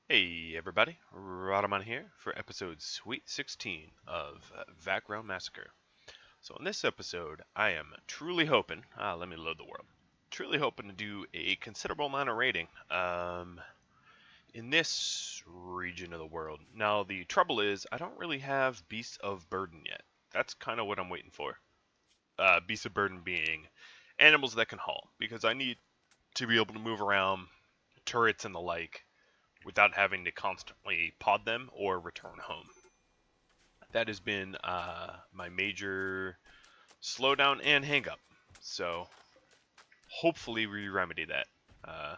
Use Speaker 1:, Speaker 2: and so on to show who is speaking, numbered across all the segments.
Speaker 1: Hey everybody, Radaman here for episode Sweet 16 of Vatgrown Massacre. So in this episode, I am truly hoping, let me load the world, truly hoping to do a considerable amount of raiding in this region of the world. Now the trouble is, I don't really have Beasts of Burden yet. That's kind of what I'm waiting for. Beasts of Burden being animals that can haul, because I need to be able to move around turrets and the like without having to constantly pod them or return home. That has been my major slowdown and hang up. So hopefully we remedy that. Or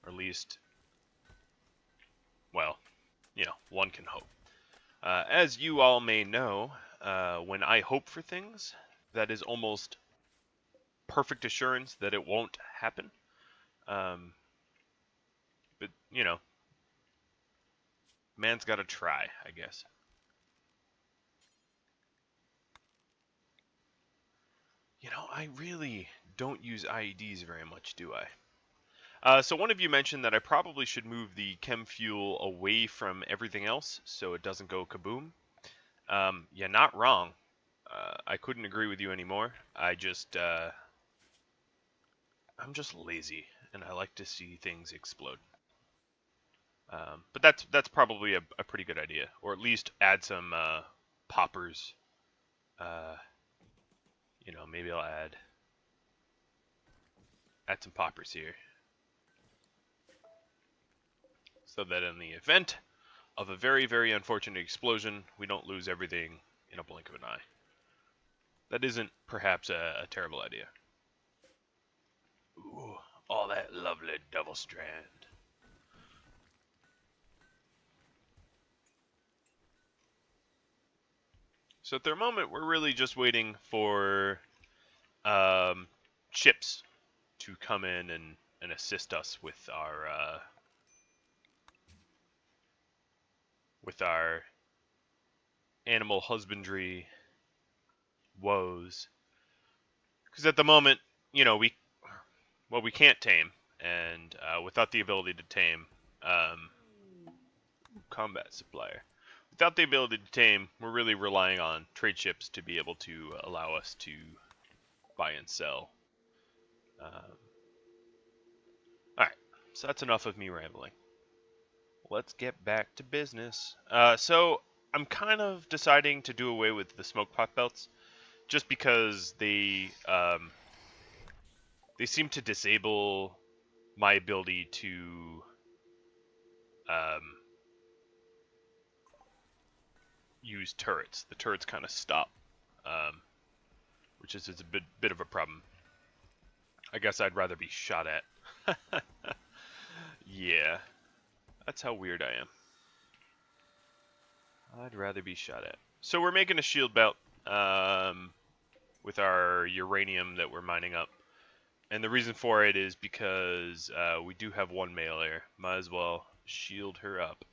Speaker 1: at least, well, one can hope. As you all may know, when I hope for things, that is almost perfect assurance that it won't happen. But, man's got to try, I guess. I really don't use IEDs very much, do I? So one of you mentioned that I probably should move the chem fuel away from everything else so it doesn't go kaboom. You're not wrong. I couldn't agree with you anymore. I'm just lazy, and I like to see things explode. But that's probably a pretty good idea, or at least add some poppers. Maybe I'll add some poppers here, so that in the event of a very, very unfortunate explosion, we don't lose everything in a blink of an eye. That isn't perhaps a terrible idea. Ooh, all that lovely double strand. So at the moment, we're really just waiting for ships to come in and assist us with our animal husbandry woes. Because at the moment, we can't tame, and without the ability to tame, combat supplier. Without the ability to tame, we're really relying on trade ships to be able to allow us to buy and sell. Alright, so that's enough of me rambling. Let's get back to business. So I'm kind of deciding to do away with the smoke pot belts, just because they seem to disable my ability to use turrets. The turrets kind of stop, which is a bit of a problem. I guess I'd rather be shot at. Yeah, that's how weird I am. I'd rather be shot at. So we're making a shield belt with our uranium that we're mining up. And the reason for it is because we do have one male heir. Might as well shield her up.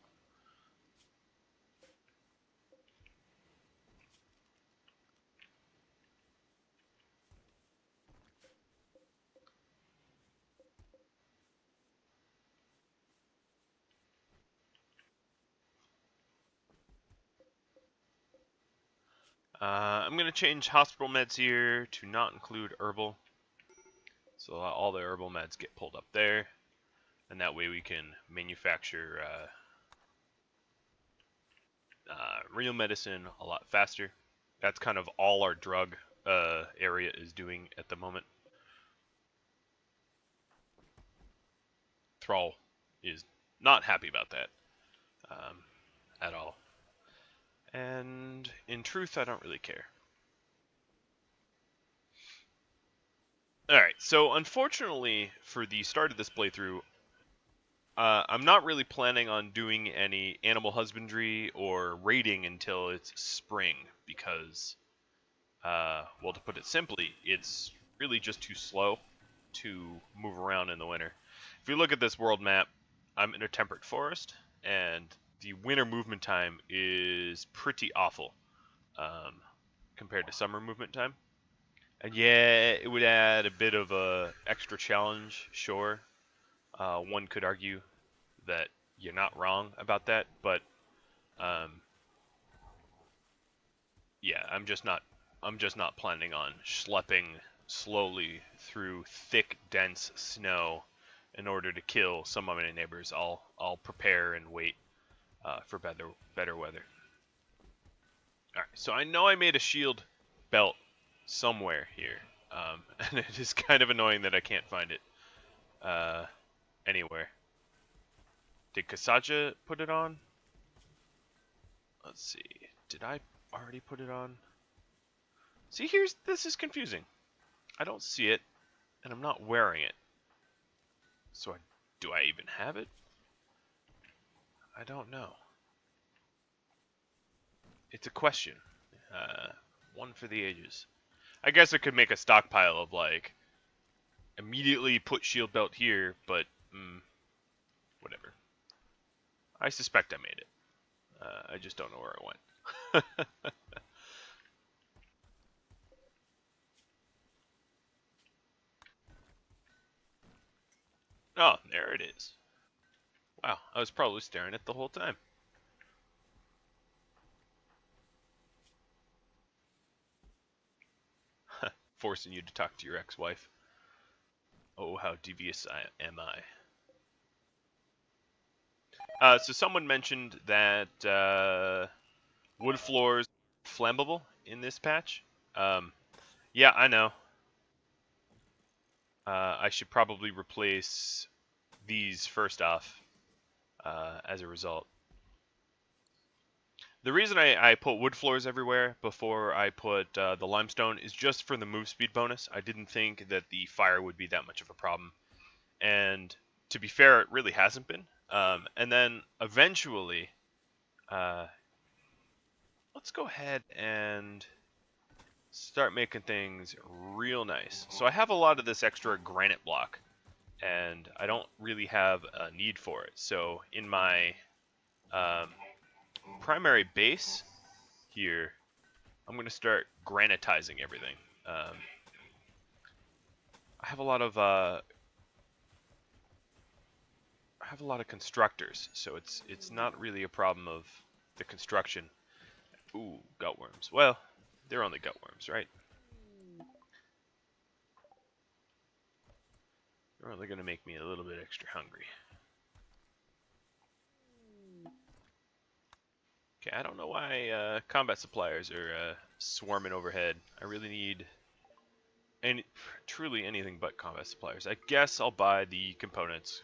Speaker 1: I'm going to change hospital meds here to not include herbal. So all the herbal meds get pulled up there. And that way we can manufacture real medicine a lot faster. That's kind of all our drug area is doing at the moment. Thrall is not happy about that at all. And in truth, I don't really care. Alright, so unfortunately for the start of this playthrough, I'm not really planning on doing any animal husbandry or raiding until it's spring, because, well, to put it simply, it's really just too slow to move around in the winter. If you look at this world map, I'm in a temperate forest, and the winter movement time is pretty awful compared to summer movement time. And yeah, it would add a bit of a extra challenge, sure. One could argue that you're not wrong about that, but yeah, I'm just not planning on schlepping slowly through thick, dense snow in order to kill some of my neighbors. I'll prepare and wait for better weather. All right, so I know I made a shield belt somewhere here, and it is kind of annoying that I can't find it anywhere. Did Kasaja put it on? Let's see. Did I already put it on? See, this is confusing. I don't see it, and I'm not wearing it. So do I even have it? I don't know. It's a question. One for the ages. I guess I could make a stockpile of, like, immediately put shield belt here, but whatever. I suspect I made it. I just don't know where it went. Oh, there it is. Wow, I was probably staring at it the whole time. Forcing you to talk to your ex-wife. Oh, how devious am I. So someone mentioned that wood floors flammable in this patch. Yeah, I know. I should probably replace these first off as a result. The reason I put wood floors everywhere before I put the limestone is just for the move speed bonus. I didn't think that the fire would be that much of a problem. And to be fair, it really hasn't been. And then eventually, let's go ahead and start making things real nice. So I have a lot of this extra granite block, and I don't really have a need for it. So in my primary base here, I'm going to start granitizing everything. I have a lot of constructors, so it's not really a problem of the construction. Ooh, gutworms. Well, they're only gutworms, right? They're only going to make me a little bit extra hungry. Okay, I don't know why combat suppliers are swarming overhead. I really need truly anything but combat suppliers. I guess I'll buy the components.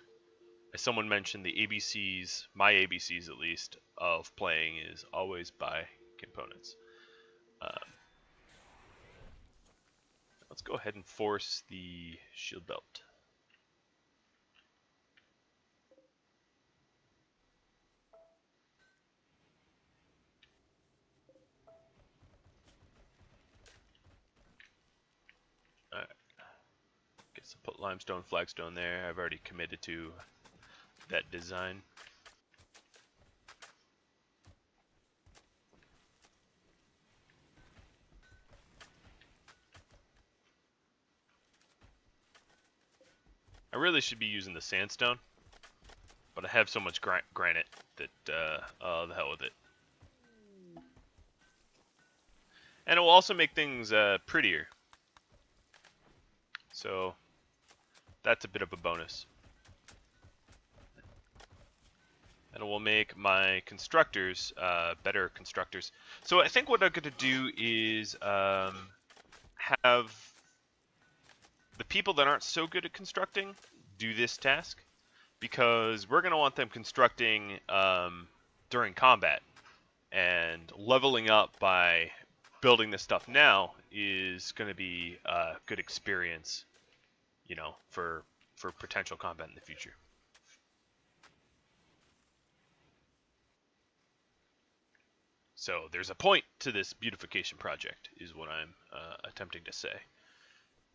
Speaker 1: As someone mentioned, the ABCs, my ABCs at least, of playing is always buy components. Let's go ahead and force the shield belt. Alright. Guess I'll put limestone, flagstone there. I've already committed to that design. I really should be using the sandstone, but I have so much granite that, oh, the hell with it. And it will also make things prettier. So, that's a bit of a bonus. And it will make my constructors better constructors. So I think what I'm going to do is have the people that aren't so good at constructing do this task, because we're going to want them constructing during combat, and leveling up by building this stuff now is going to be a good experience, you know, for potential combat in the future. So there's a point to this beautification project, is what I'm attempting to say.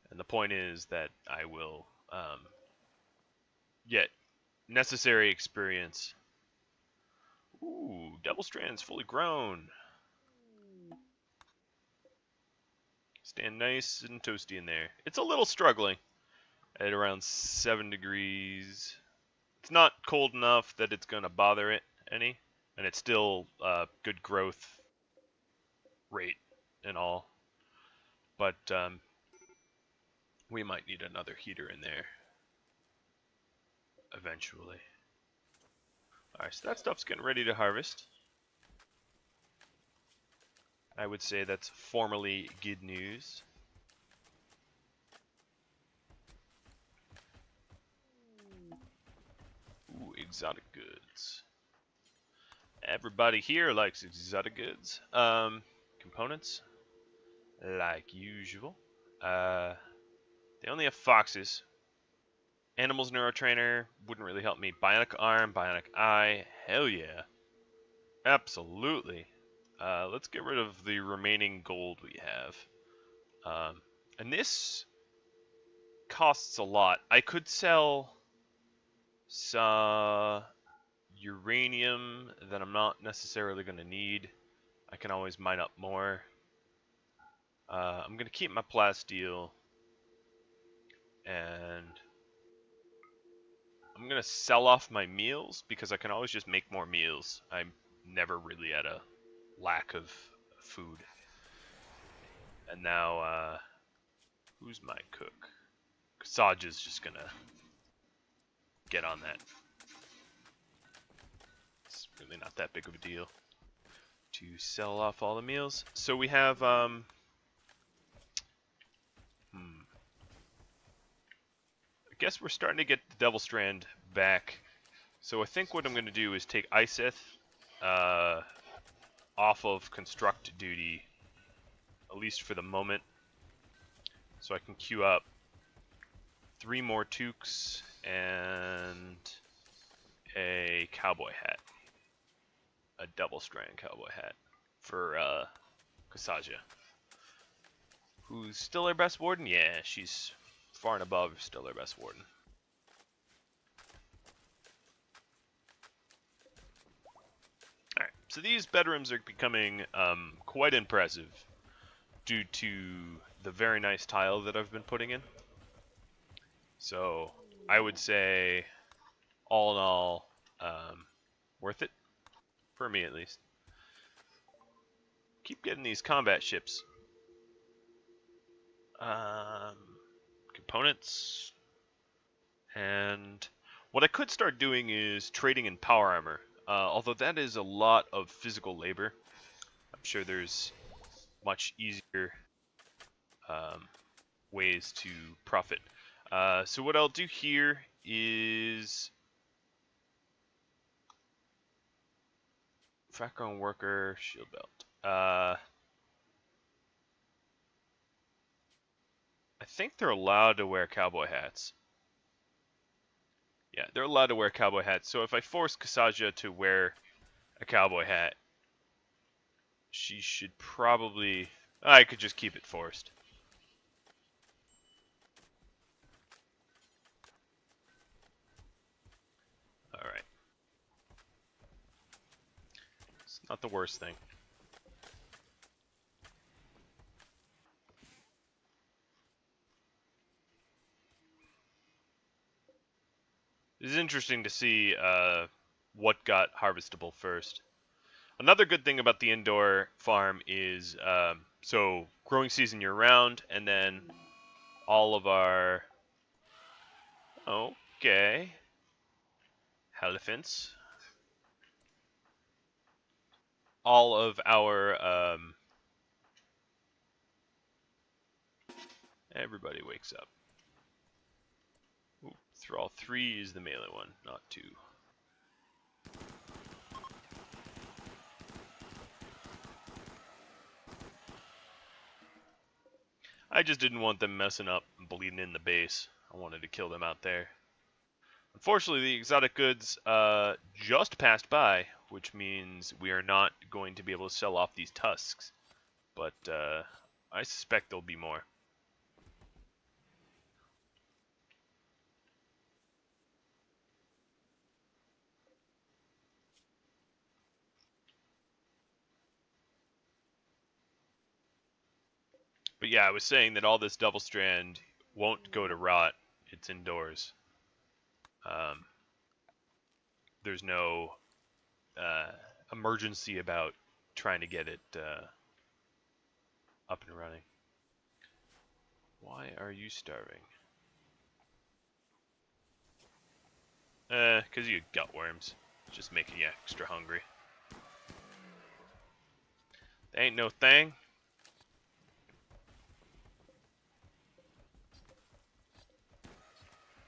Speaker 1: And the point is that I will get necessary experience. Ooh, double strands fully grown. Stand nice and toasty in there. It's a little struggling at around 7 degrees. It's not cold enough that it's going to bother it any, and it's still good growth rate and all. But we might need another heater in there eventually. Alright, so that stuff's getting ready to harvest. I would say that's formally good news. Ooh, exotic goods. Everybody here likes exotic goods. Components, like usual. They only have foxes. Animals neurotrainer wouldn't really help me. Bionic arm, bionic eye, hell yeah. Absolutely. Let's get rid of the remaining gold we have. And this costs a lot. I could sell some uranium that I'm not necessarily going to need. I can always mine up more. I'm going to keep my plasteel. And I'm going to sell off my meals because I can always just make more meals. I'm never really at a lack of food. And now, who's my cook? Saj is just going to get on that. It's really not that big of a deal to sell off all the meals. So we have, I guess we're starting to get the Devil Strand back. So I think what I'm going to do is take Iseth off of construct duty, at least for the moment. So I can queue up 3 more toques and a cowboy hat. A double strand cowboy hat for Kasaja. Who's still our best warden? Yeah, she's far and above still our best warden. Alright, so these bedrooms are becoming quite impressive due to the very nice tile that I've been putting in. So I would say, all in all, worth it. For me, at least. Keep getting these combat ships. Components. And what I could start doing is trading in power armor. Although that is a lot of physical labor. I'm sure there's much easier ways to profit. So what I'll do here is Vatgrown worker, shield belt. I think they're allowed to wear cowboy hats. Yeah, they're allowed to wear cowboy hats. So if I force Kasaja to wear a cowboy hat, she should probably... I could just keep it forced. Alright. It's not the worst thing. It's interesting to see what got harvestable first. Another good thing about the indoor farm is, so growing season year-round, and then all of our... Okay. Elephants. All of our... everybody wakes up. Ooh, thrall 3 is the melee one, not 2. I just didn't want them messing up and bleeding in the base. I wanted to kill them out there. Unfortunately, the exotic goods just passed by, which means we are not going to be able to sell off these tusks. But I suspect there'll be more. But yeah, I was saying that all this double strand won't go to rot. It's indoors. there's no emergency about trying to get it up and running. Why are you starving? Because you gut worms. Just making you extra hungry. Ain't no thing.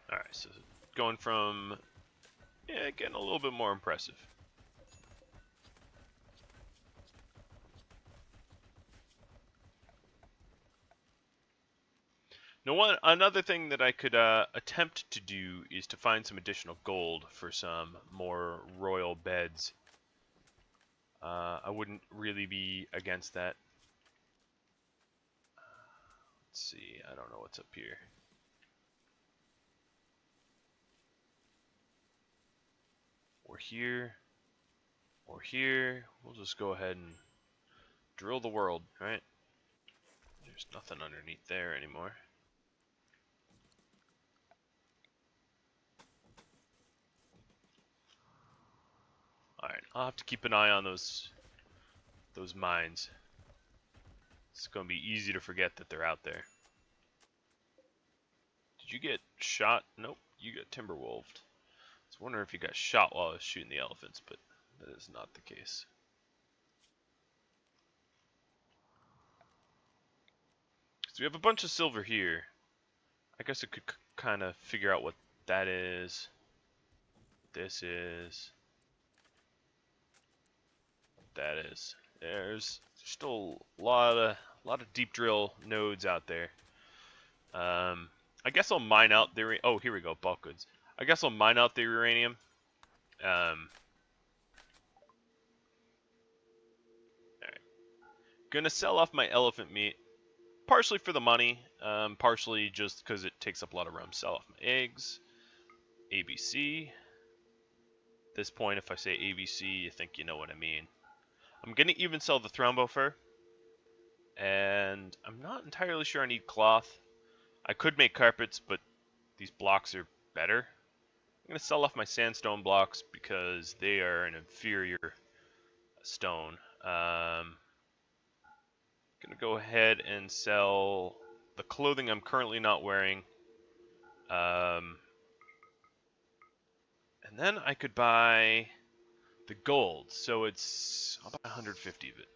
Speaker 1: Alright, so going from, yeah, getting a little bit more impressive. Now, another thing that I could attempt to do is to find some additional gold for some more royal beds. I wouldn't really be against that. Let's see, I don't know what's up here. Or here, or here. We'll just go ahead and drill the world, right? There's nothing underneath there anymore. Alright, I'll have to keep an eye on those mines. It's going to be easy to forget that they're out there. Did you get shot? Nope, you got timberwolved. I was wondering if you got shot while I was shooting the elephants, but that is not the case. So we have a bunch of silver here. I guess I could kind of figure out what that is. This is. That is. There's still a lot of deep drill nodes out there. I guess I'll mine out the. Oh, here we go, bulk goods. I guess I'll mine out the uranium. Alright. Gonna sell off my elephant meat, partially for the money, partially just because it takes up a lot of room. Sell off my eggs. ABC. At this point, if I say ABC, you think you know what I mean. I'm gonna even sell the thrombo fur, and I'm not entirely sure I need cloth. I could make carpets, but these blocks are better. I'm gonna sell off my sandstone blocks because they are an inferior stone. Gonna go ahead and sell the clothing I'm currently not wearing. And then I could buy the gold. So it's about 150 of it.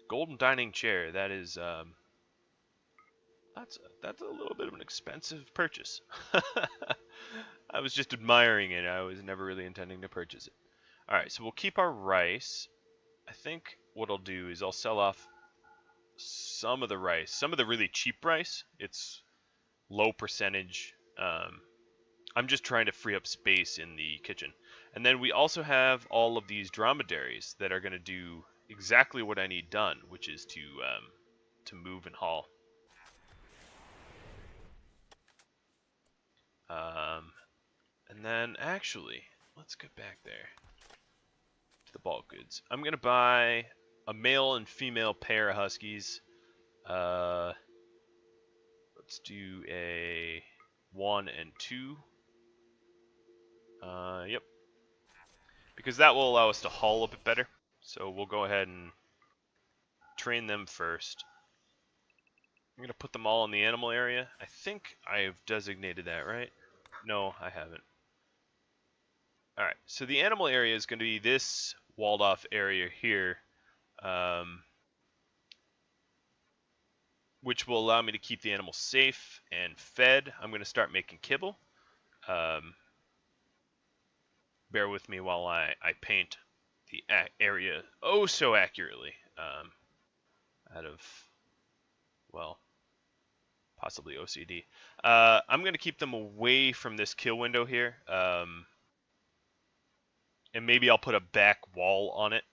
Speaker 1: Golden dining chair. That is that's a little bit of an expensive purchase. I was just admiring it. I was never really intending to purchase it. All right, so we'll keep our rice. I think what I'll do is I'll sell off some of the rice, some of the really cheap rice. It's low percentage. I'm just trying to free up space in the kitchen. And then we also have all of these dromedaries that are going to do exactly what I need done, which is to move and haul. And then actually, let's get back there to the bulk goods. I'm going to buy a male and female pair of huskies. Let's do a 1 and 2. Yep. Because that will allow us to haul a bit better. So we'll go ahead and train them first. I'm going to put them all in the animal area. I think I've designated that, right? No, I haven't. Alright, so the animal area is going to be this walled off area here. Which will allow me to keep the animals safe and fed. I'm going to start making kibble. Bear with me while I paint the area oh so accurately. Out of, well, possibly OCD. I'm going to keep them away from this kill window here. And maybe I'll put a back wall on it.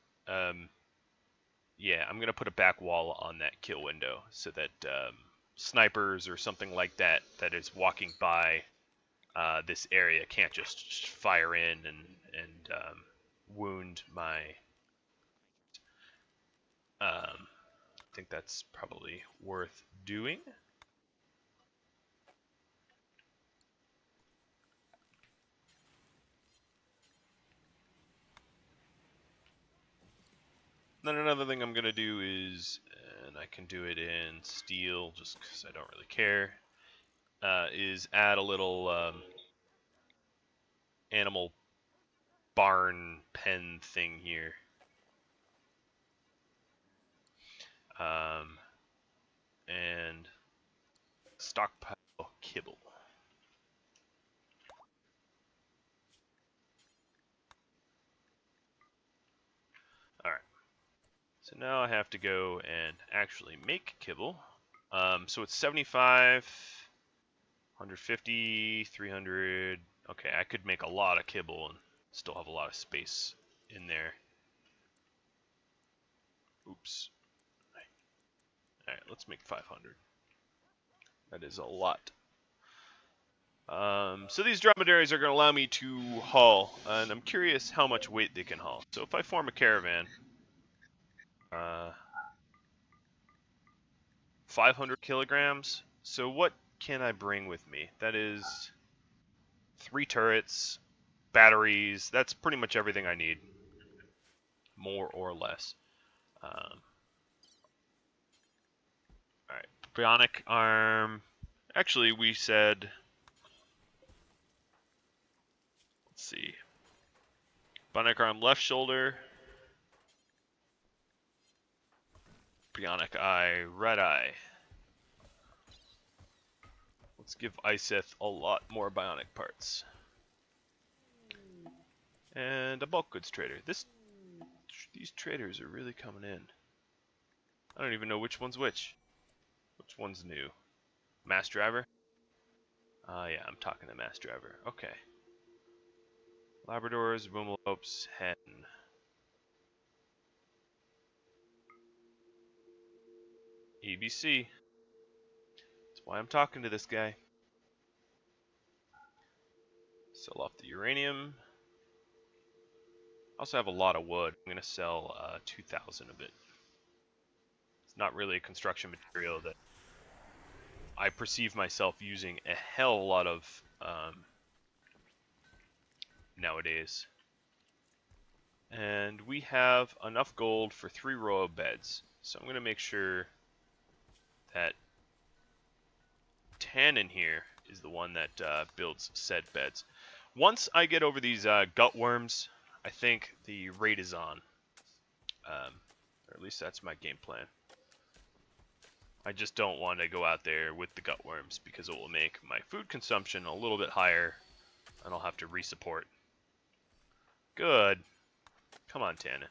Speaker 1: Yeah, I'm going to put a back wall on that kill window so that snipers or something like that that is walking by this area can't just fire in and wound my... I think that's probably worth doing. Then another thing I'm gonna do is, and I can do it in steel just because I don't really care, is add a little animal barn pen thing here. And stockpile kibble. Alright. So now I have to go and actually make kibble. So it's 75, 150, 300. Okay, I could make a lot of kibble and still have a lot of space in there. Oops. Alright, let's make 500. That is a lot. So these dromedaries are going to allow me to haul, and I'm curious how much weight they can haul. So if I form a caravan, 500 kilograms. So what can I bring with me? That is 3 turrets, batteries. That's pretty much everything I need, more or less. Alright, bionic arm. Actually, we said, let's see, bionic arm left shoulder, bionic eye right eye. Let's give Iseth a lot more bionic parts. And a bulk goods trader. These traders are really coming in. I don't even know which one's which. Which one's new? Mass driver? Yeah, I'm talking to mass driver. Okay. Labradors, Boomalopes, hen. EBC. That's why I'm talking to this guy. Sell off the uranium. I also have a lot of wood. I'm going to sell 2,000 of it. It's not really a construction material that I perceive myself using a hell of a lot of nowadays. And we have enough gold for 3 row of beds. So I'm going to make sure that Tannin here is the one that builds said beds. Once I get over these gut worms, I think the raid is on. Or at least that's my game plan. I just don't want to go out there with the gut worms because it will make my food consumption a little bit higher and I'll have to resupport. Good. Come on, Tannin.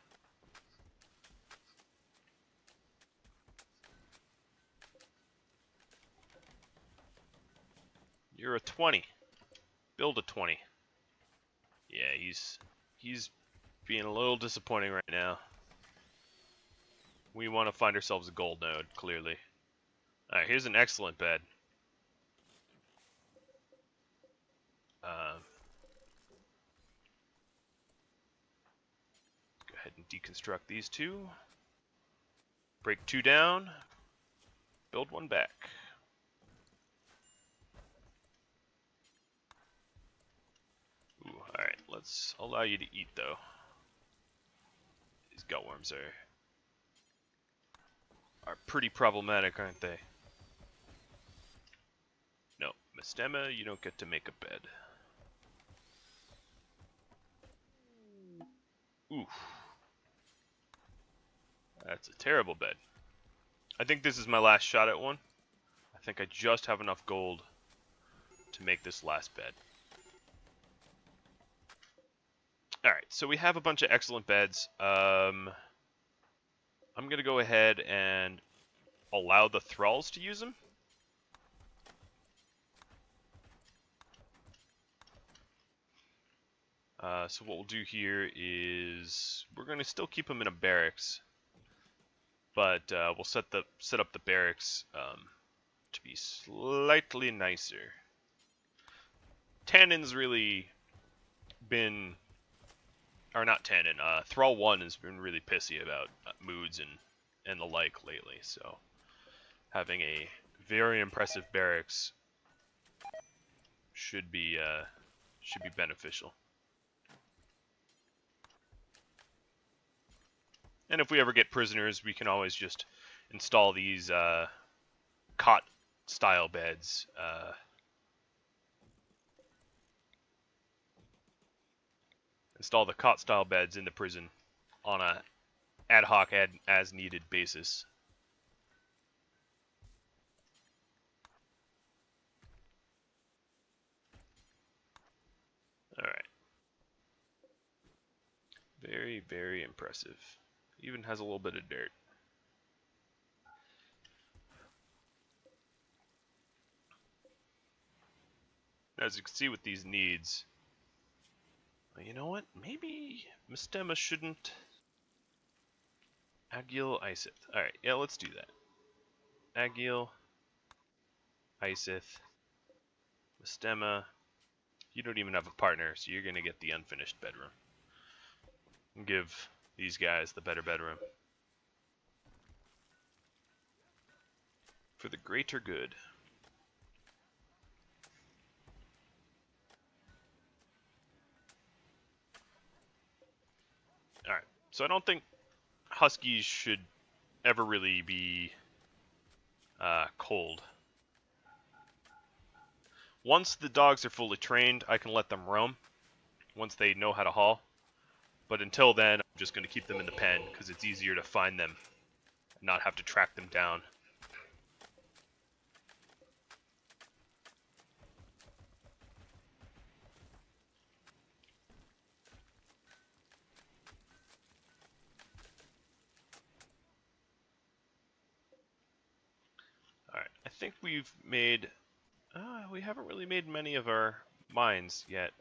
Speaker 1: You're a 20. Build a 20. Yeah, he's being a little disappointing right now. We want to find ourselves a gold node, clearly. Alright, here's an excellent bed. Go ahead and deconstruct these 2. Break 2 down. Build 1 back. Ooh, alright, let's allow you to eat, though. These gutworms are pretty problematic, aren't they? No, Mistema, you don't get to make a bed. Oof. That's a terrible bed. I think this is my last shot at one. I think I just have enough gold to make this last bed. Alright, so we have a bunch of excellent beds. I'm going to go ahead and allow the thralls to use them. So what we'll do here is we're going to still keep them in a barracks, but we'll set up the barracks to be slightly nicer. Tannin's really been, or not Tannin, Thrall 1 has been really pissy about moods and the like lately, so having a very impressive barracks should be beneficial. And if we ever get prisoners, we can always just install these cot-style beds. Install the cot-style beds in the prison on a ad hoc, as-needed basis. Alright. Very, very impressive. Even has a little bit of dirt. As you can see with these needs, you know what? Maybe Mistema shouldn't. Agil Isith. Alright, yeah, let's do that. Agil, Isith, Mistema. You don't even have a partner, so you're gonna get the unfinished bedroom. And give these guys the better bedroom. For the greater good. Alright, so I don't think Huskies should ever really be cold. Once the dogs are fully trained, I can let them roam. Once they know how to haul. But until then, I'm just going to keep them in the pen, because it's easier to find them and not have to track them down. Alright, I think we've made... we haven't really made many of our mines yet.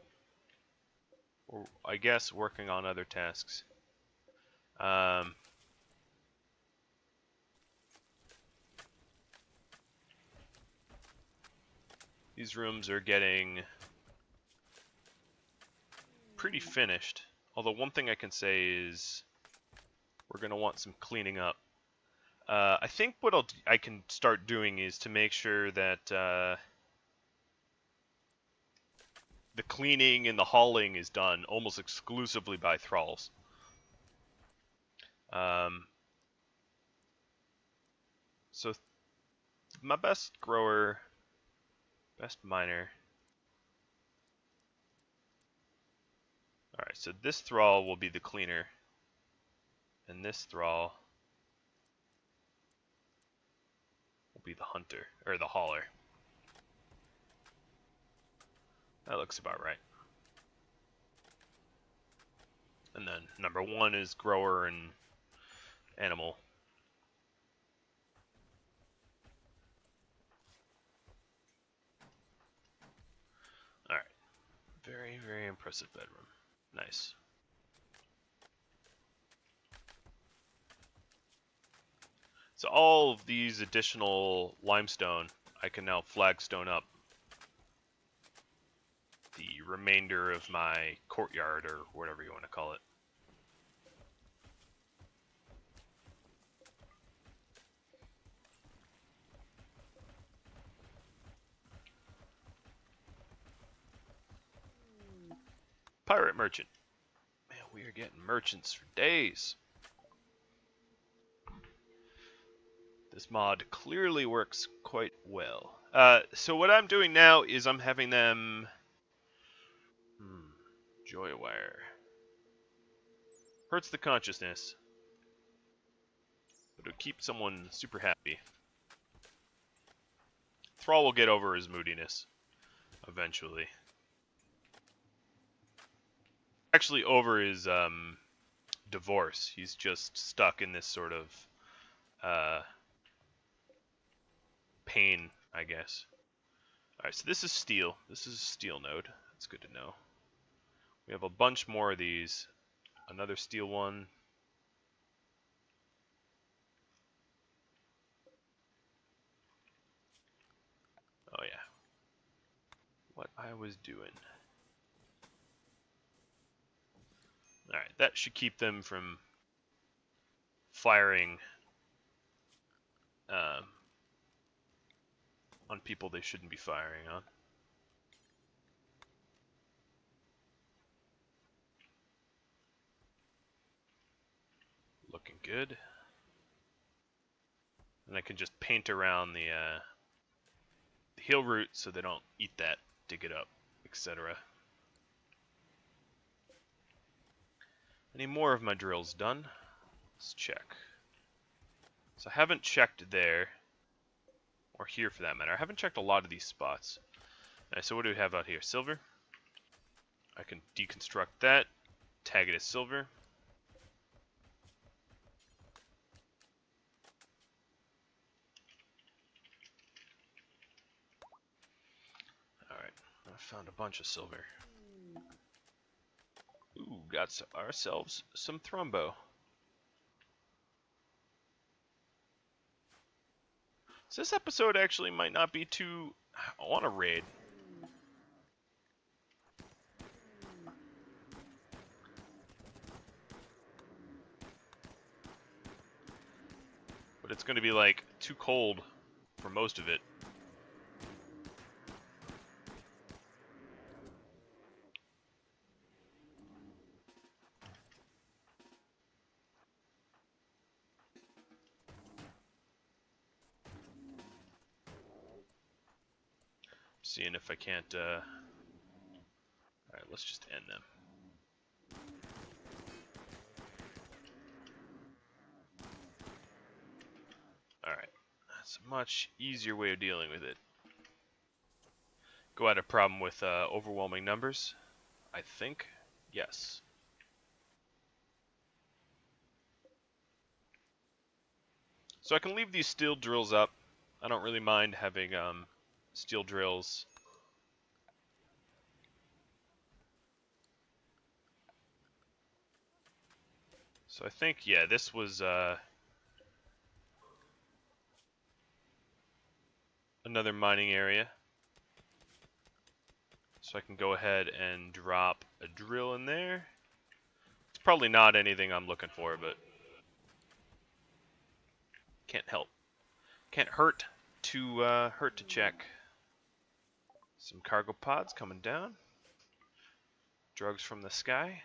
Speaker 1: Or, I guess, working on other tasks. These rooms are getting pretty finished. Although one thing I can say is we're going to want some cleaning up. I think what I can start doing is to make sure that the cleaning and the hauling is done almost exclusively by thralls. So my best grower, best miner. Alright, so this thrall will be the cleaner. And this thrall will be the hunter, or the hauler. That looks about right. And then number 1 is grower and animal. Alright. Very, very impressive bedroom. Nice. So all of these additional limestone, I can now flagstone up the remainder of my courtyard, or whatever you want to call it. Pirate merchant. Man, we are getting merchants for days. This mod clearly works quite well. So what I'm doing now is I'm having them... Joy wire. Hurts the consciousness. But it'll keep someone super happy. Thrall will get over his moodiness. Eventually. Actually over his divorce. He's just stuck in this sort of pain, I guess. Alright, so this is steel. This is a steel node. That's good to know. We have a bunch more of these. Another steel one. Oh yeah. What I was doing. Alright, that should keep them from firing on people they shouldn't be firing on. looking good. And I can just paint around the heel root so they don't eat that, dig it up, etc. Any more of my drills done? Let's check. So I haven't checked there, or here for that matter. I haven't checked a lot of these spots. Alright, so what do we have out here? Silver. I can deconstruct that, tag it as silver. Alright, I found a bunch of silver. Ooh, got ourselves some thrumbo. So this episode actually might not be too... I want to raid. But it's going to be like too cold for most of it. Seeing if I can't, Alright, let's just end them. Alright, that's a much easier way of dealing with it. Go at a problem with overwhelming numbers, I think. Yes. So I can leave these steel drills up. I don't really mind having steel drills. So I think, yeah, this was another mining area. So I can go ahead and drop a drill in there. It's probably not anything I'm looking for, but can't help. Can't hurt to check. Some cargo pods coming down. Drugs from the sky.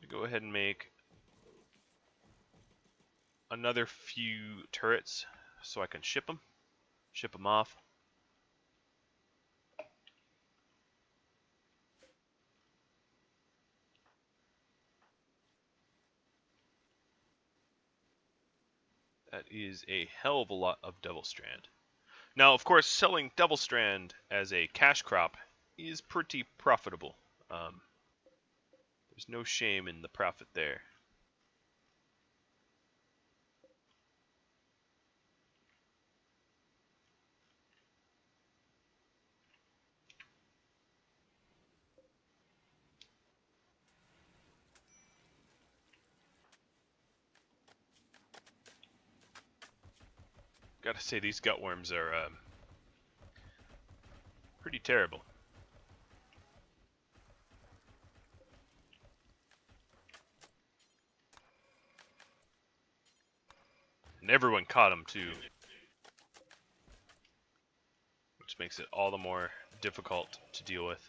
Speaker 1: Go ahead and make another few turrets so I can ship them off. That is a hell of a lot of Devil Strand. Now, of course, selling Devil Strand as a cash crop is pretty profitable. There's no shame in the profit there. Gotta say, these gutworms are pretty terrible. And everyone caught them too, which makes it all the more difficult to deal with.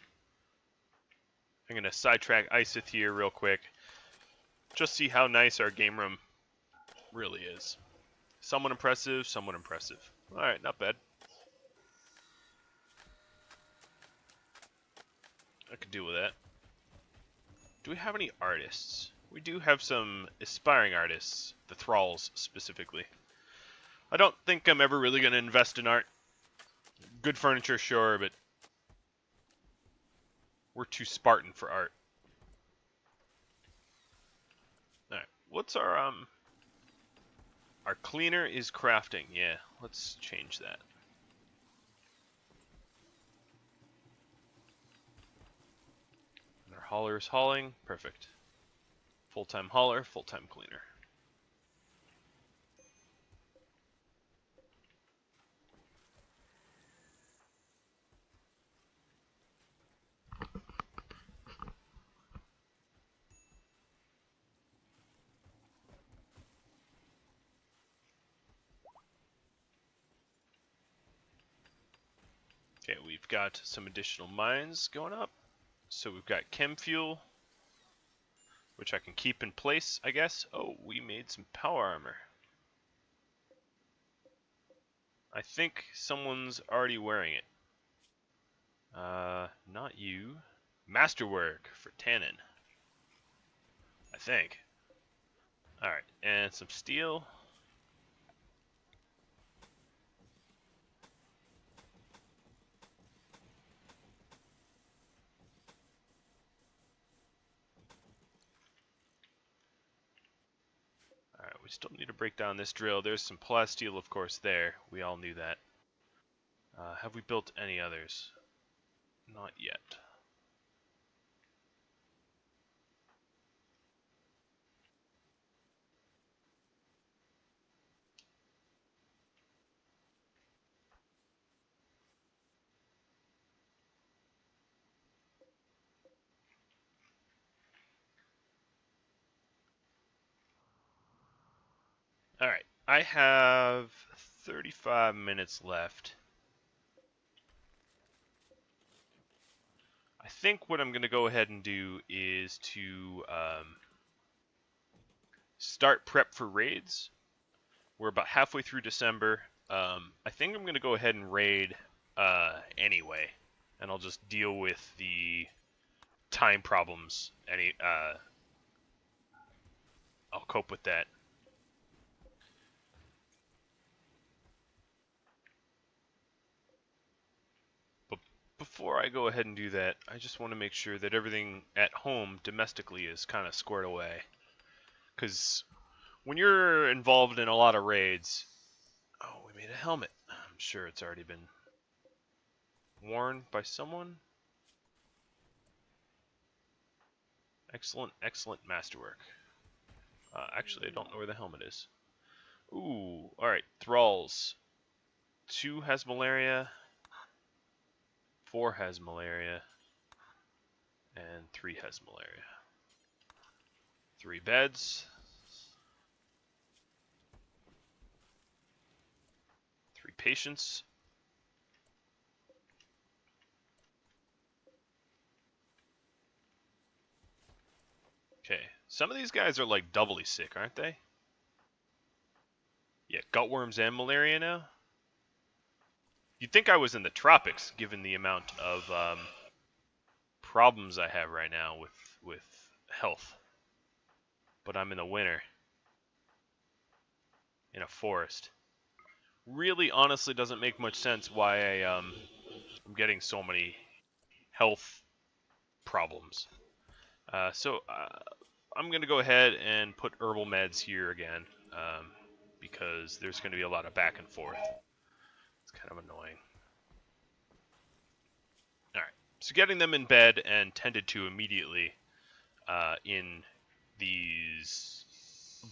Speaker 1: I'm gonna sidetrack Isith here real quick. Just see how nice our game room really is. Somewhat impressive, somewhat impressive. Alright, not bad. I could deal with that. Do we have any artists? We do have some aspiring artists, the thralls specifically. I don't think I'm ever really going to invest in art. Good furniture, sure, but we're too Spartan for art. Alright, what's our cleaner is crafting. Yeah, let's change that. And our hauler is hauling. Perfect. Full-time hauler, full-time cleaner. Okay, we've got some additional mines going up. So we've got chem fuel. which I can keep in place, I guess. Oh, we made some power armor. I think someone's already wearing it. Not you. Masterwork for tannin, I think. Alright, and some steel. Alright, we still need to break down this drill. There's some plasteel, of course, there. We all knew that. Have we built any others? Not yet. Alright, I have 35 minutes left. I think what I'm going to go ahead and do is to start prep for raids. We're about halfway through December. I think I'm going to go ahead and raid anyway, and I'll just deal with the time problems. I'll cope with that. But before I go ahead and do that, I just want to make sure that everything at home domestically is kind of squared away. Because when you're involved in a lot of raids... Oh, we made a helmet. I'm sure it's already been worn by someone. Excellent, excellent masterwork. Actually, I don't know where the helmet is. Ooh, alright, thralls. 2 has malaria, 4 has malaria, and 3 has malaria. 3 beds. 3 patients. Okay, some of these guys are like doubly sick, aren't they? Yeah, gutworms and malaria now? You'd think I was in the tropics, given the amount of problems I have right now with health. But I'm in the winter. In a forest. Really, honestly, doesn't make much sense why I'm getting so many health problems. So I'm going to go ahead and put herbal meds here again, because there's going to be a lot of back and forth. It's kind of annoying. Alright, so getting them in bed and tended to immediately in these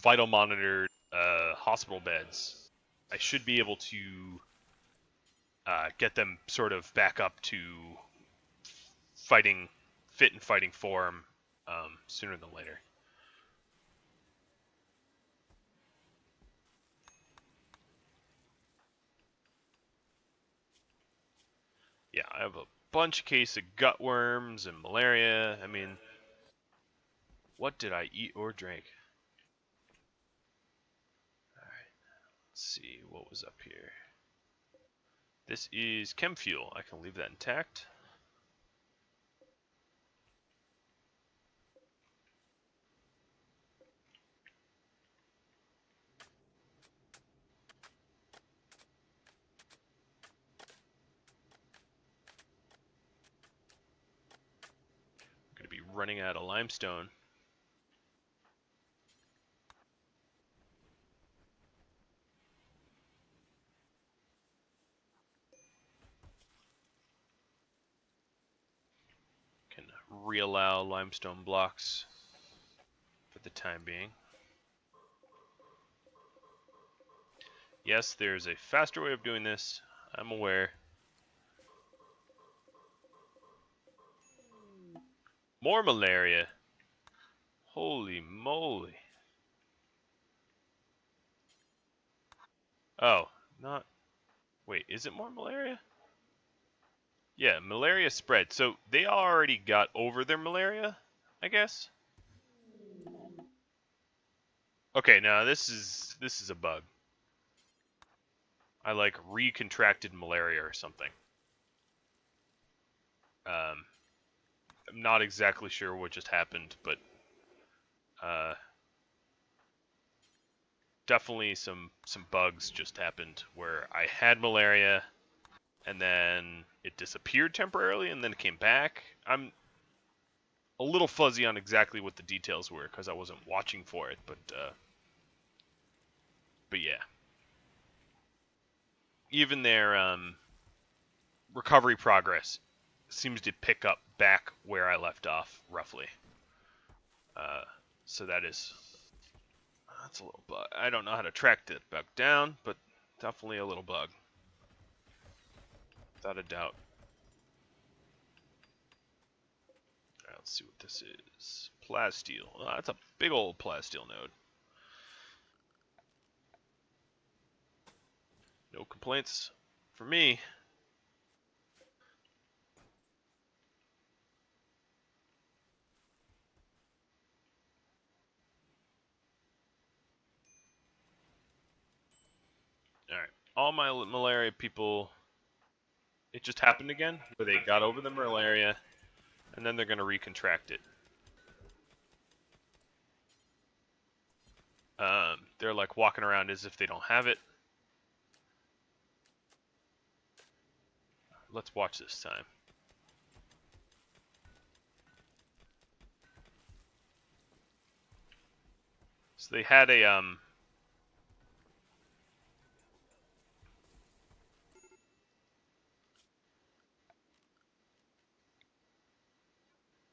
Speaker 1: vital monitored hospital beds, I should be able to get them sort of back up to fit and fighting form sooner than later. Yeah, I have a bunch of cases of gutworms and malaria. I mean, what did I eat or drink? Alright, let's see what was up here. This is chem fuel. I can leave that intact. I'm going to be running out of limestone. Can reallow limestone blocks for the time being. Yes, there's a faster way of doing this. I'm aware. More malaria. Holy moly. Oh, not... Wait, is it more malaria? Yeah, malaria spread. So they already got over their malaria, I guess? Okay, now this is a bug. I like recontracted malaria or something. I'm not exactly sure what just happened, but definitely some bugs just happened where I had malaria and then it disappeared temporarily and then it came back. I'm a little fuzzy on exactly what the details were because I wasn't watching for it, but yeah. Even their recovery progress seems to pick up back where I left off, roughly. So that's a little bug. I don't know how to track that bug down, but definitely a little bug. Without a doubt. Alright, let's see what this is. Plasteel. Oh, that's a big old plasteel node. No complaints for me. Alright. All my malaria people, it just happened again, where they got over the malaria, and then they're going to recontract it. They're like walking around as if they don't have it. Let's watch this time. So they had a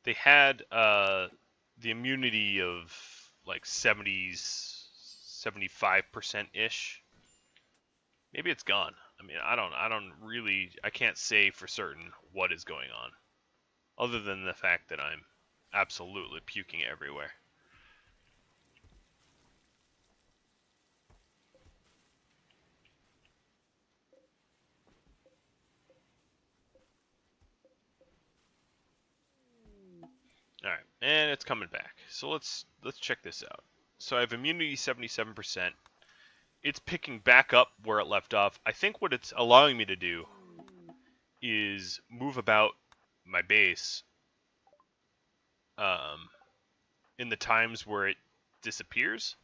Speaker 1: they had the immunity of like 75% ish. Maybe it's gone. I mean, I can't say for certain what is going on, other than the fact that I'm absolutely puking everywhere. All right, and it's coming back. So let's check this out. So I have immunity 77%. It's picking back up where it left off. I think what it's allowing me to do is move about my base in the times where it disappears.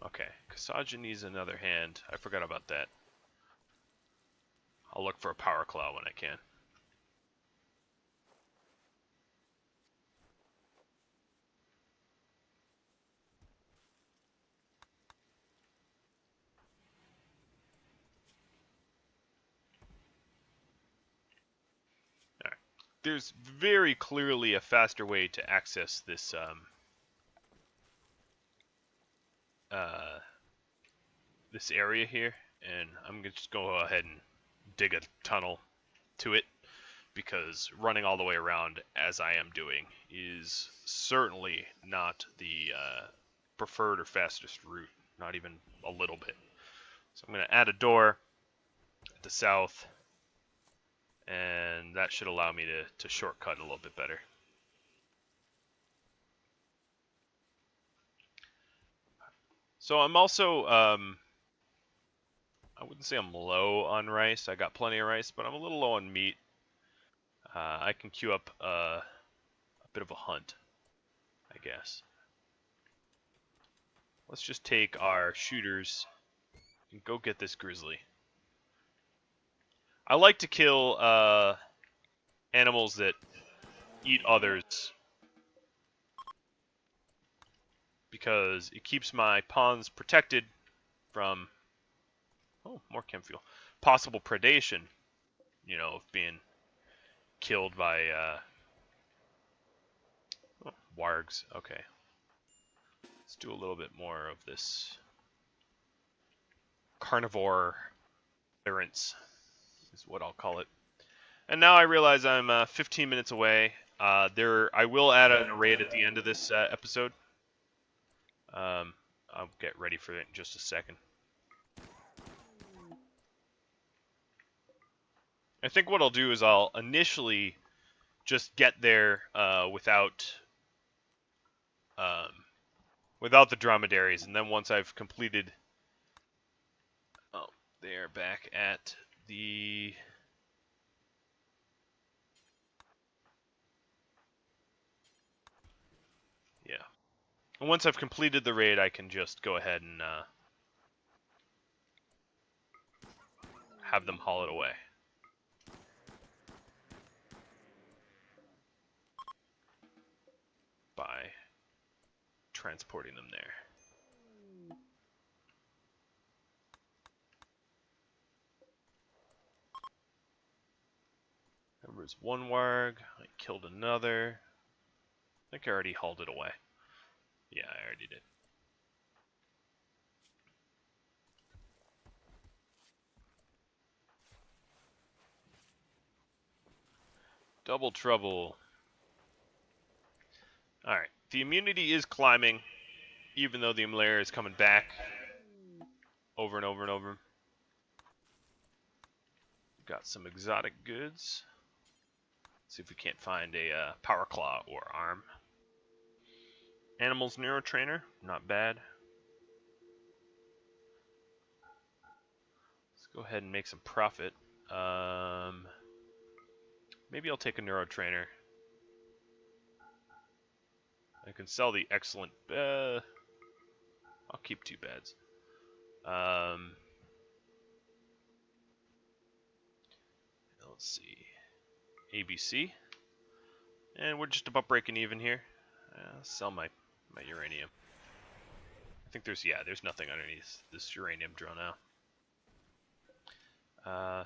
Speaker 1: Okay, Kasaja needs another hand. I forgot about that. I'll look for a power claw when I can. Alright. There's very clearly a faster way to access this this area here, and I'm gonna just go ahead and dig a tunnel to it, because running all the way around as I am doing is certainly not the preferred or fastest route, not even a little bit. So I'm going to add a door at the south, and that should allow me to shortcut a little bit better. So I'm also, I wouldn't say I'm low on rice. I got plenty of rice, but I'm a little low on meat. I can queue up a bit of a hunt, I guess. Let's just take our shooters and go get this grizzly. I like to kill animals that eat others, because it keeps my pawns protected from, oh, more chem fuel, possible predation, you know, of being killed by oh, wargs. Okay, let's do a little bit more of this carnivore clearance, is what I'll call it. And now I realize I'm 15 minutes away. I will add an raid at the end of this episode. I'll get ready for it in just a second. I think what I'll do is I'll initially just get there um, without the dromedaries, and then once I've completed, oh, they're back at the, yeah. And once I've completed the raid, I can just go ahead and have them haul it away. By transporting them there. There was one warg. I killed another. I think I already hauled it away. Yeah, I already did. Double trouble. Alright, the immunity is climbing, even though the malaria is coming back over and over and over. Got some exotic goods. See if we can't find a power claw or arm. Animals neurotrainer, not bad. Let's go ahead and make some profit. Maybe I'll take a neurotrainer. I can sell the excellent. I'll keep 2 beds. Let's see. ABC. And we're just about breaking even here. Sell my uranium. I think there's nothing underneath this uranium drill now.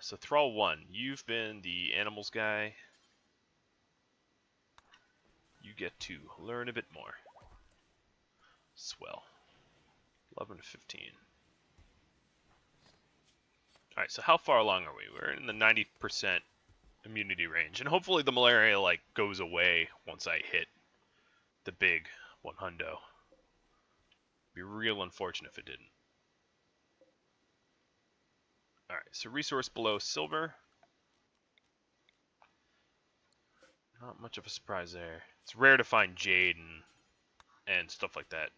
Speaker 1: So Thrall 1, you've been the animals guy. You get to learn a bit more. Swell. 11 to 15. Alright, so how far along are we? We're in the 90% immunity range. And hopefully the malaria like goes away once I hit the big 100. Be real unfortunate if it didn't. Alright, so resource below silver. Not much of a surprise there. It's rare to find jade and stuff like that.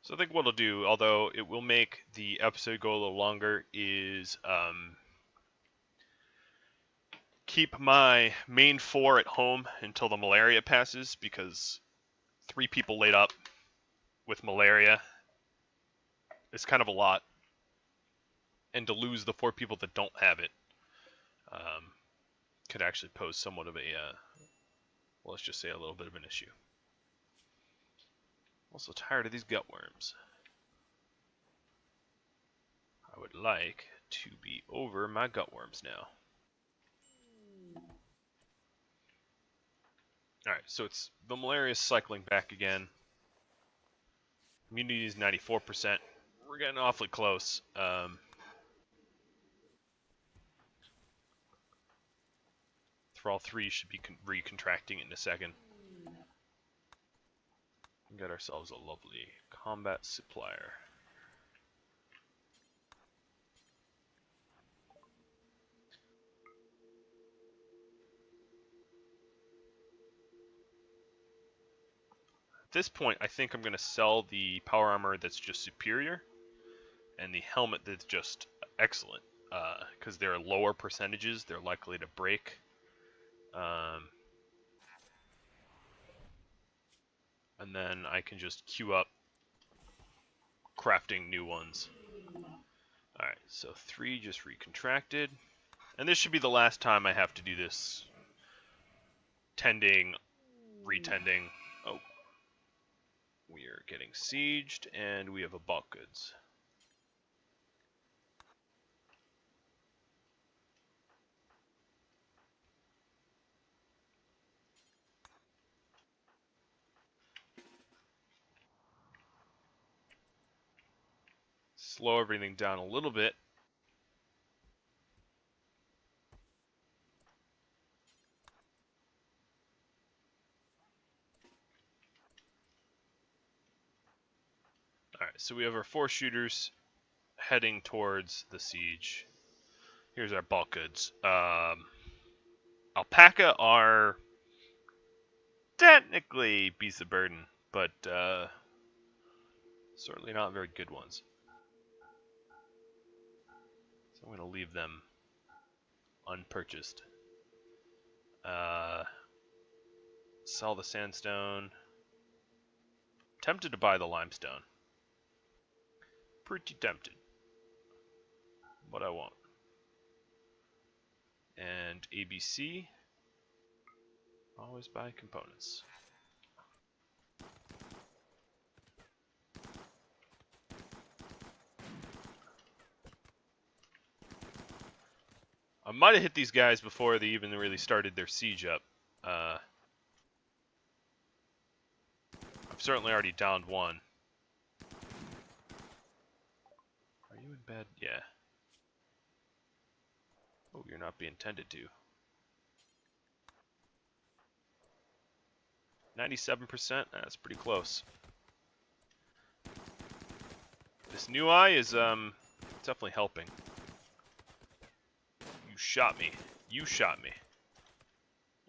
Speaker 1: So I think what I'll do, although it will make the episode go a little longer, is keep my main 4 at home until the malaria passes, because 3 people laid up with malaria is kind of a lot. And to lose the 4 people that don't have it could actually pose somewhat of a, well, let's just say a little bit of an issue. Also tired of these gutworms. I would like to be over my gutworms now. Alright, so it's the malaria is cycling back again. Immunity is 94%. We're getting awfully close. Thrall 3 should be recontracting in a second. Get ourselves a lovely combat supplier. At this point, I think I'm going to sell the power armor that's just superior and the helmet that's just excellent, because they're lower percentages, they're likely to break. And then I can just queue up crafting new ones. Alright, so 3 just recontracted. And this should be the last time I have to do this tending, retending. Oh. We are getting sieged, and we have a bulk goods. Slow everything down a little bit. Alright, so we have our 4 shooters heading towards the siege. Here's our bulk goods. Alpaca are technically beasts of burden, but certainly not very good ones. So I'm going to leave them unpurchased. Sell the sandstone. Tempted to buy the limestone. Pretty tempted. But I won't. And ABC. Always buy components. I might have hit these guys before they even really started their siege up. I've certainly already downed one. Are you in bed? Yeah. Oh, you're not being tended to. 97%? That's pretty close. This new eye is definitely helping. You shot me. You shot me.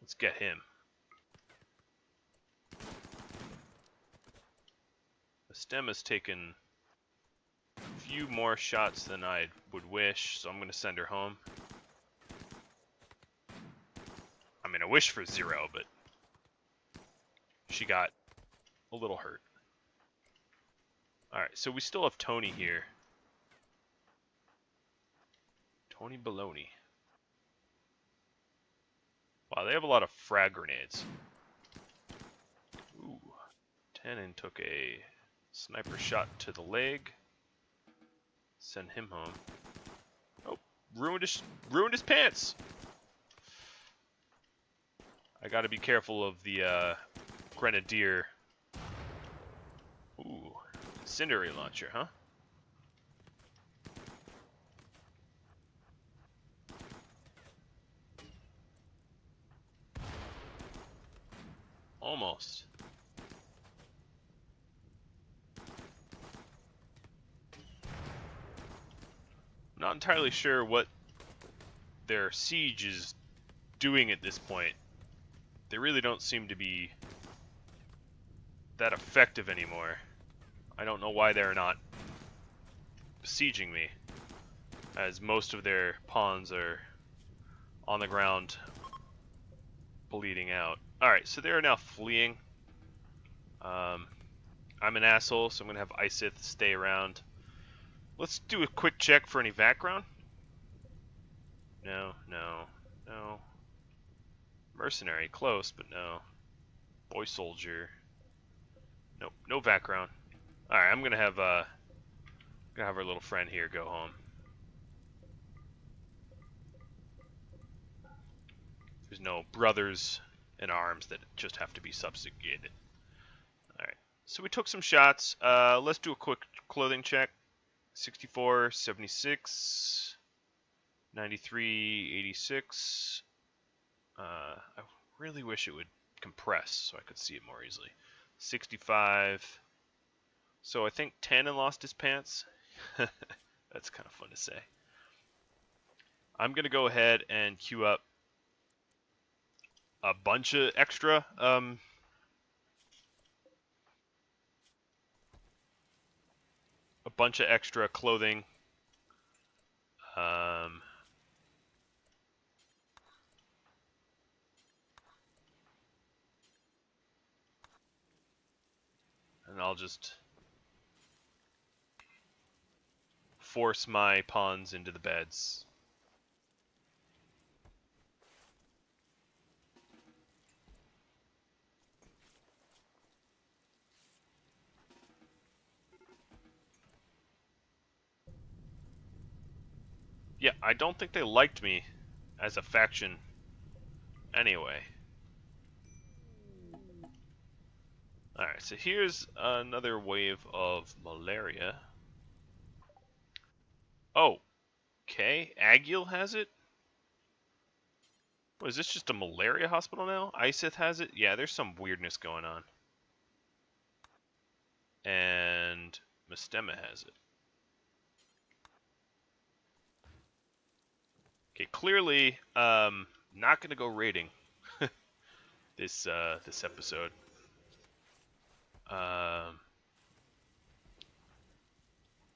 Speaker 1: Let's get him. The stem has taken a few more shots than I would wish, so I'm going to send her home. I mean, I wish for 0, but she got a little hurt. Alright, so we still have Tony here. Tony Baloney. Wow, they have a lot of frag grenades. Ooh. Tannen took a sniper shot to the leg. Send him home. Oh, ruined his pants! I gotta be careful of the grenadier. Ooh, incendiary launcher, huh? Almost. I'm not entirely sure what their siege is doing at this point. They really don't seem to be that effective anymore. I don't know why they're not besieging me, as most of their pawns are on the ground bleeding out. Alright, so they are now fleeing. I'm an asshole, so I'm going to have Isith stay around. Let's do a quick check for any Vatgrown. No, no, no. Mercenary, close, but no. Boy soldier. Nope, no Vatgrown. Alright, I'm gonna have our little friend here go home. There's no brothers in arms that just have to be subjugated. Alright, so we took some shots. Let's do a quick clothing check. 64, 76, 93, 86. I really wish it would compress so I could see it more easily. 65. So I think Tannen lost his pants. That's kind of fun to say. I'm going to go ahead and queue up a bunch of extra clothing. And I'll just force my pawns into the beds. Yeah, I don't think they liked me as a faction anyway. Alright, so here's another wave of malaria. Oh, okay, Agil has it? What, is this just a malaria hospital now? Isith has it? Yeah, there's some weirdness going on. And Mistema has it. Okay, clearly, not gonna go raiding this this episode.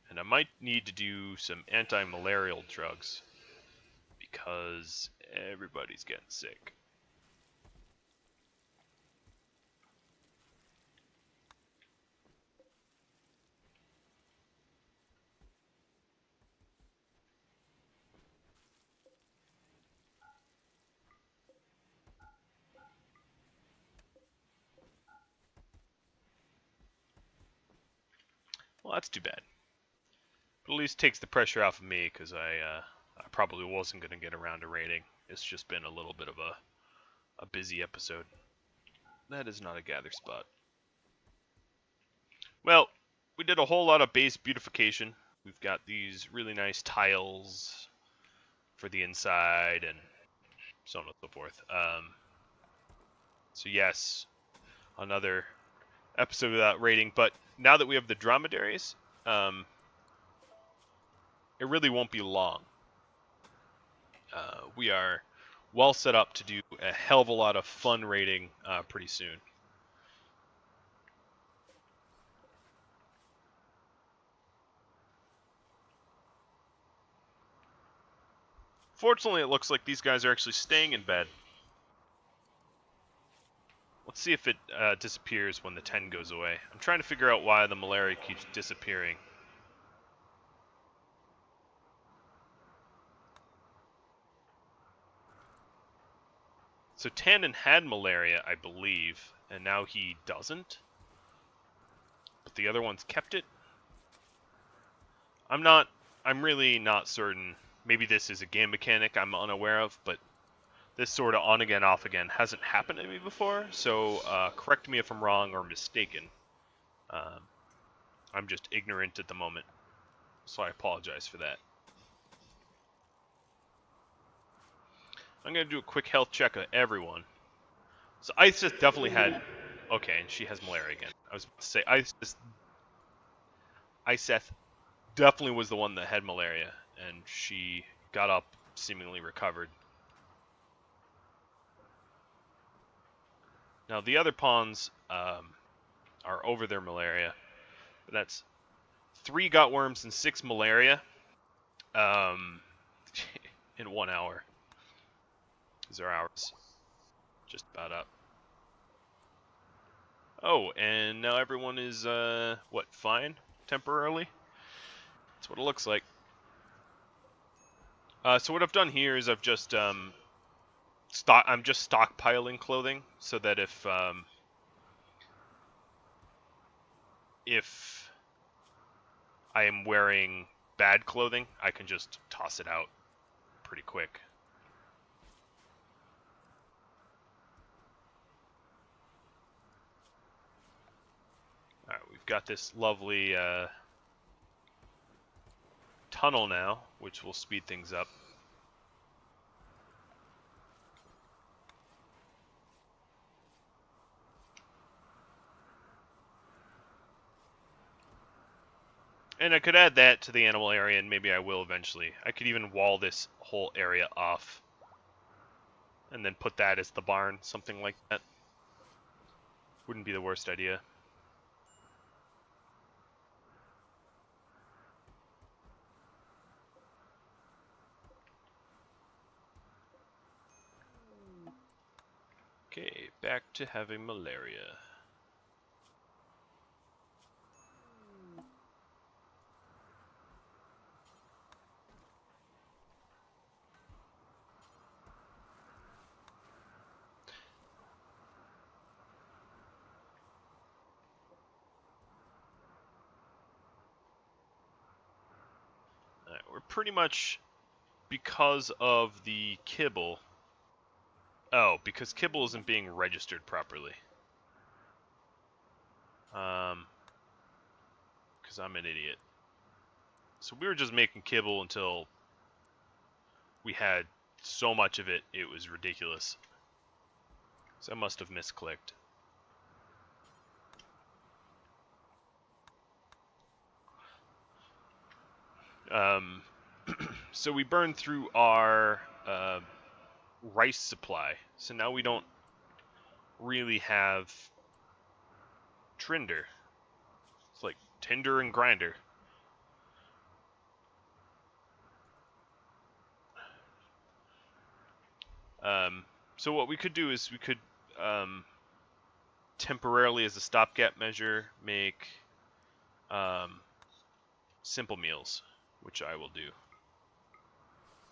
Speaker 1: And I might need to do some anti-malarial drugs because everybody's getting sick. Well, that's too bad. But at least takes the pressure off of me because I probably wasn't going to get around to raiding. It's just been a little bit of a busy episode. That is not a gather spot. Well, we did a whole lot of base beautification. We've got these really nice tiles for the inside and so on and so forth. So yes, another episode without raiding. But now that we have the dromedaries, it really won't be long. We are well set up to do a hell of a lot of fun raiding pretty soon. Fortunately, it looks like these guys are actually staying in bed. Let's see if it disappears when the 10 goes away. I'm trying to figure out why the malaria keeps disappearing. So Tannen had malaria, I believe, and now he doesn't. But the other ones kept it. I'm really not certain. Maybe this is a game mechanic I'm unaware of, but this sort of on again, off again hasn't happened to me before, so correct me if I'm wrong or mistaken. I'm just ignorant at the moment, so I apologize for that. I'm going to do a quick health check of everyone. So Isis definitely had... Okay, and she has malaria again. I was about to say, Iseth definitely was the one that had malaria, and she got up, seemingly recovered. Now, the other pawns are over their malaria. But that's 3 gutworms and 6 malaria in 1 hour. These are ours. Just about up. Oh, and now everyone is, what, fine? Temporarily? That's what it looks like. So what I've done here is I've just, I'm just stockpiling clothing so that if I am wearing bad clothing, I can just toss it out pretty quick. Alright, we've got this lovely tunnel now, which will speed things up. And I could add that to the animal area, and maybe I will eventually. I could even wall this whole area off. And then put that as the barn, something like that. Wouldn't be the worst idea. Okay, back to having malaria. Alright, we're pretty much, because of the kibble. Oh, because kibble isn't being registered properly. Because I'm an idiot. So we were just making kibble until we had so much of it, it was ridiculous. So I must have misclicked. So we burned through our rice supply, so now we don't really have Trinder. It's like Tinder and Grinder. So what we could do is we could temporarily, as a stopgap measure, make simple meals, which I will do.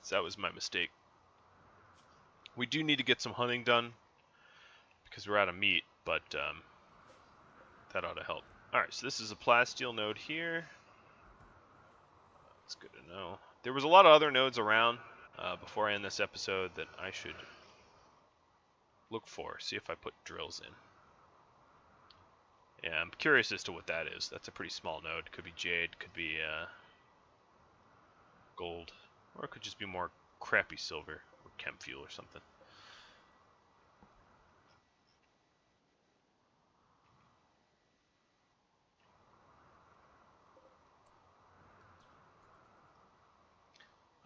Speaker 1: So that was my mistake. We do need to get some hunting done because we're out of meat, but that ought to help. Alright, so this is a plasteel node here. That's good to know. There was a lot of other nodes around before I end this episode that I should look for, see if I put drills in. Yeah, I'm curious as to what that is. That's a pretty small node. Could be jade, could be gold, or it could just be more crappy silver or chem fuel or something.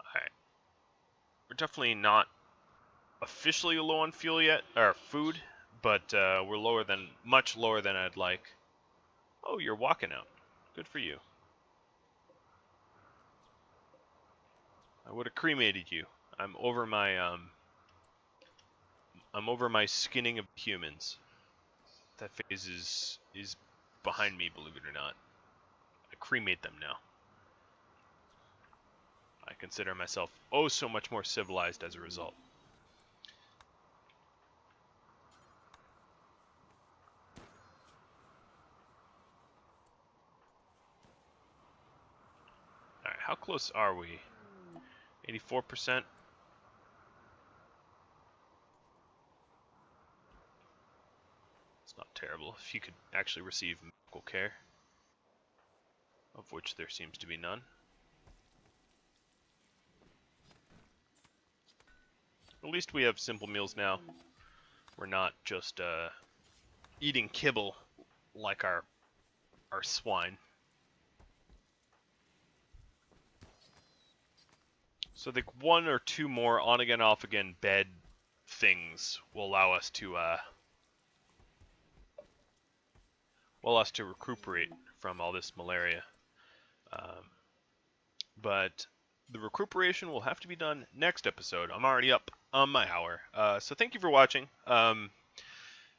Speaker 1: Alright. We're definitely not officially low on fuel yet, or food, but we're much lower than I'd like. Oh, you're walking out. Good for you. I would have cremated you. I'm over my skinning of humans. That phase is behind me, believe it or not. I cremate them now. I consider myself oh so much more civilized as a result. Alright, how close are we? 84%? It's not terrible. If you could actually receive medical care, of which there seems to be none. At least we have simple meals now. We're not just eating kibble like our swine. So I think one or two more on again, off again bed things will allow us to recuperate from all this malaria. But the recuperation will have to be done next episode. I'm already up on my hour. So thank you for watching.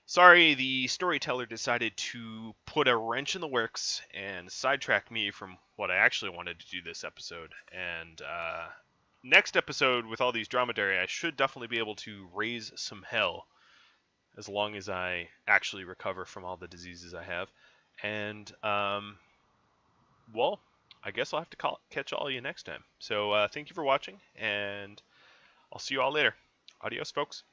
Speaker 1: Sorry, the storyteller decided to put a wrench in the works and sidetrack me from what I actually wanted to do this episode. And next episode, with all these dromedary, I should definitely be able to raise some hell, as long as I actually recover from all the diseases I have. And, well, I guess I'll have to catch all of you next time. So thank you for watching, and I'll see you all later. Adios, folks.